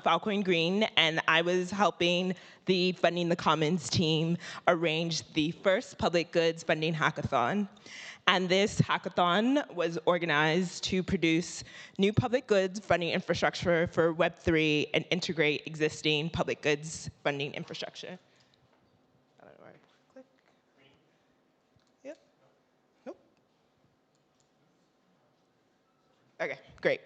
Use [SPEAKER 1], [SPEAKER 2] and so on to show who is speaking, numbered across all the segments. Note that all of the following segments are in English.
[SPEAKER 1] Falcon Green, and I was helping the Funding the Commons team arrange the first public goods funding hackathon. And this hackathon was organized to produce new public goods funding infrastructure for Web3 and integrate existing public goods funding infrastructure. I don't know where I click. Yep. Nope. Okay, great.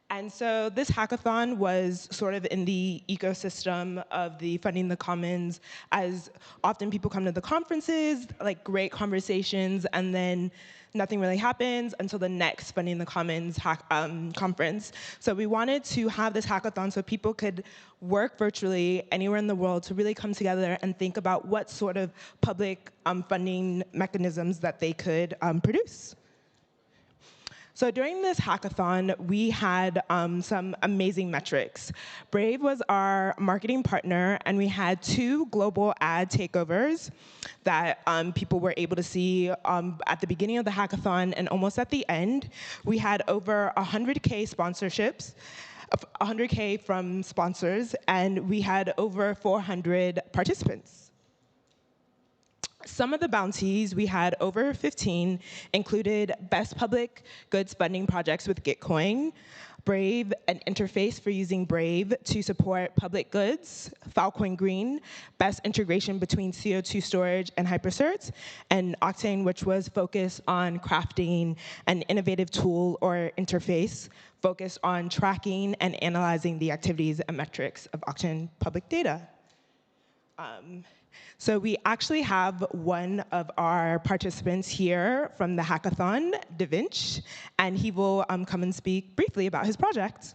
[SPEAKER 1] And so this hackathon was sort of in the ecosystem of the Funding the Commons, as often people come to the conferences, like great conversations, and then nothing really happens until the next Funding the Commons conference. So we wanted to have this hackathon so people could work virtually anywhere in the world to really come together and think about what sort of public funding mechanisms that they could produce. So during this hackathon, we had some amazing metrics. Brave was our marketing partner, and we had 2 global ad takeovers that people were able to see at the beginning of the hackathon and almost at the end. We had over 100K sponsorships, 100K from sponsors, and we had over 400 participants. Some of the bounties, we had over 15, included Best Public Goods Funding Projects with Gitcoin, Brave, an interface for using Brave to support public goods, Falcon Green, best integration between CO2 storage and hypercerts, and Octane, which was focused on crafting an innovative tool or interface focused on tracking and analyzing the activities and metrics of Octane public data. So we actually have one of our participants here from the hackathon, DaVinci, and he will come and speak briefly about his project.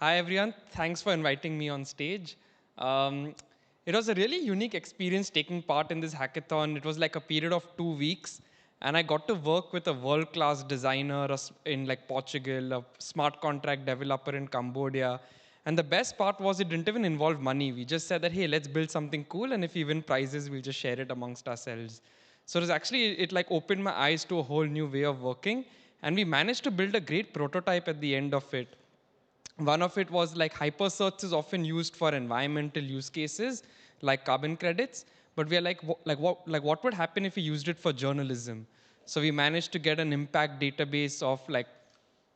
[SPEAKER 2] Hi, everyone. Thanks for inviting me on stage. It was a really unique experience taking part in this hackathon. It was like a period of 2 weeks. And I got to work with a world-class designer in like Portugal, a smart contract developer in Cambodia. And the best part was it didn't even involve money. We just said that, hey, let's build something cool, and if we win prizes, we'll just share it amongst ourselves. So it was actually, it like opened my eyes to a whole new way of working. And we managed to build a great prototype at the end of it. One of it was like hypersearch is often used for environmental use cases, like carbon credits. But we are what would happen if we used it for journalism? So we managed to get an impact database of like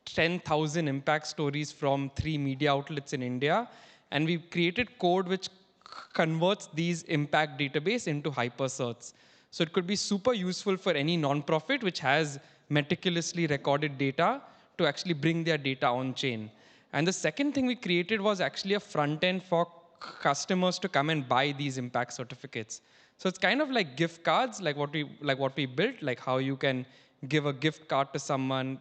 [SPEAKER 2] 10,000 impact stories from 3 media outlets in India. And we created code which converts these impact database into hypersearch. So it could be super useful for any nonprofit which has meticulously recorded data to actually bring their data on chain. And the second thing we created was actually a front end for customers to come and buy these impact certificates. So it's kind of like gift cards, like what we built, like how you can give a gift card to someone,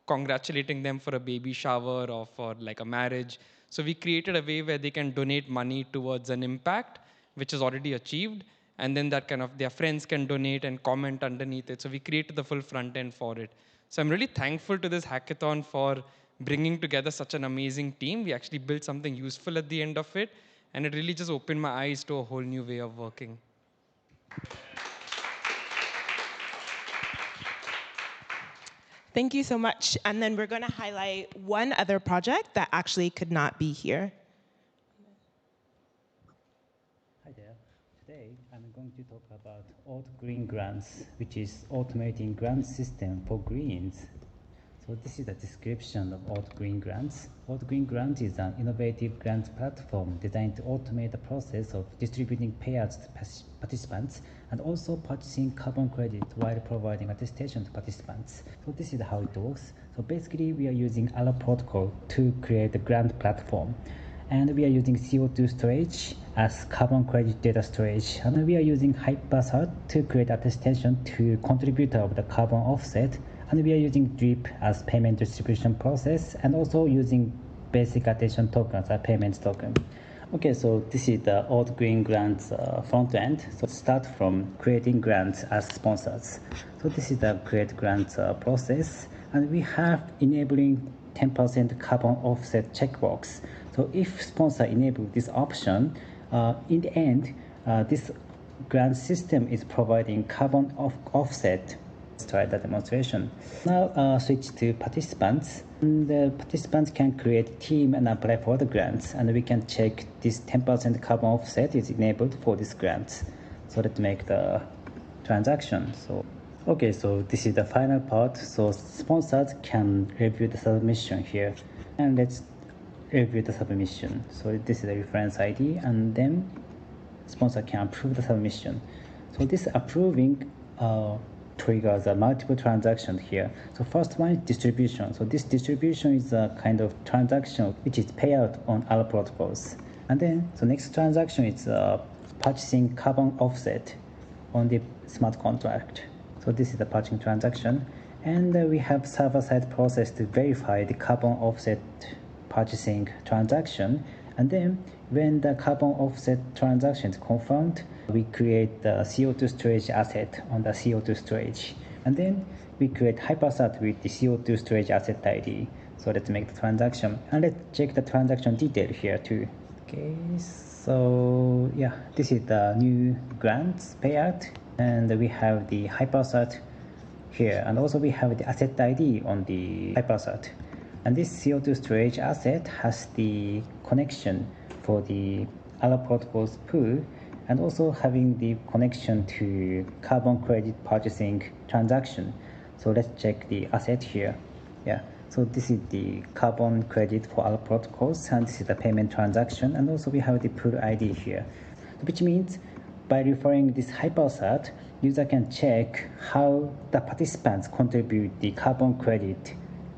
[SPEAKER 2] congratulating them for a baby shower or for like a marriage. So we created a way where they can donate money towards an impact, which is already achieved, and then that kind of their friends can donate and comment underneath it. So we created the full front end for it. So I'm really thankful to this hackathon for bringing together such an amazing team. We actually built something useful at the end of it, and it really just opened my eyes to a whole new way of working.
[SPEAKER 1] Thank you so much. And then we're going to highlight one other project that actually could not be here.
[SPEAKER 3] Hi there. Today, I'm going to talk about Alt Green Grants, which is automating grant system for greens. So this is the description of Alt Green Grants. Alt Green Grant is an innovative grant platform designed to automate the process of distributing payouts to participants and also purchasing carbon credit while providing attestation to participants. So this is how it works. So basically, we are using Allo protocol to create the grant platform. And we are using CO2 storage as carbon credit data storage. And we are using hypercert to create attestation to contributor of the carbon offset. And we are using DRIP as payment distribution process, and also using basic attention tokens as payment token. Okay, so this is the Alt Green Grants front end. So start from creating grants as sponsors. So this is the create grants process, and we have enabling 10% carbon offset checkbox. So if sponsor enable this option, in the end, this grant system is providing carbon offset Let's try the demonstration. Now switch to participants. And the participants can create team and apply for the grants. And we can check this 10% carbon offset is enabled for this grant. So let's make the transaction. Okay, so this is the final part. So sponsors can review the submission here. And let's review the submission. So this is the reference ID, and then sponsor can approve the submission. So this approving triggers a multiple transactions here. So first one is distribution. So this distribution is a kind of transaction which is payout on other protocols. And then the next transaction is purchasing carbon offset on the smart contract. So this is the purchasing transaction. And we have server-side process to verify the carbon offset purchasing transaction. And then when the carbon offset transaction is confirmed, we create the CO2 storage asset on the CO2 storage. And then we create hypersat with the CO2 storage asset ID. So let's make the transaction. And let's check the transaction detail here too. Okay, so yeah, this is the new grants payout. And we have the hypersat here. And also we have the asset ID on the hypersat. And this CO2 storage asset has the connection for the other protocols pool, and also having the connection to carbon credit purchasing transaction. So let's check the asset here. Yeah, so this is the carbon credit for other protocols, and this is the payment transaction, and also we have the pool ID here, which means by referring this hypersat, user can check how the participants contribute the carbon credit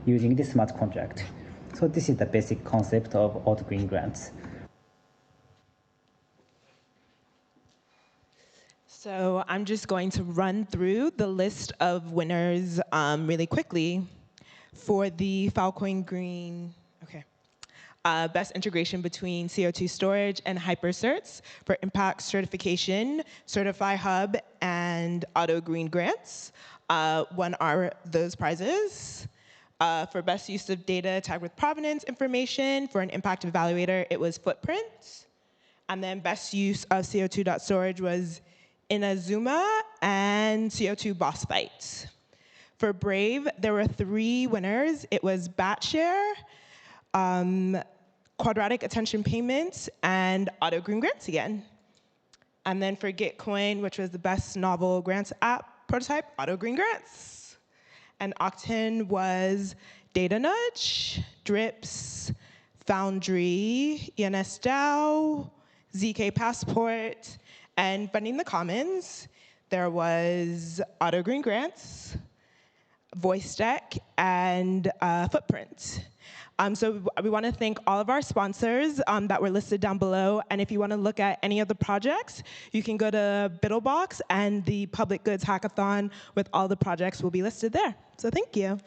[SPEAKER 3] using the smart contract. So this is the basic concept of Auto Green grants.
[SPEAKER 1] So I'm just going to run through the list of winners really quickly. For the Filecoin Green, best integration between CO2 storage and HyperCerts for impact certification, Certify Hub, and Auto Green grants. Won those prizes. For best use of data tagged with provenance information for an impact evaluator, it was Footprint. And then best use of CO2.storage was Inazuma and CO2 Boss Fight. For Brave, there were 3 winners. It was Batshare, Quadratic Attention Payments, and Auto Green Grants again. And then for Gitcoin, which was the best novel grants app prototype, Auto Green Grants. And Octane was Data Nudge, Drips, Foundry, ENS DAO, ZK Passport, and Funding the Commons. There was Auto Green Grants, VoiceDeck, and Footprint. So we want to thank all of our sponsors that were listed down below. And if you want to look at any of the projects, you can go to BiddleBox, and the Public Goods Hackathon with all the projects will be listed there. So thank you.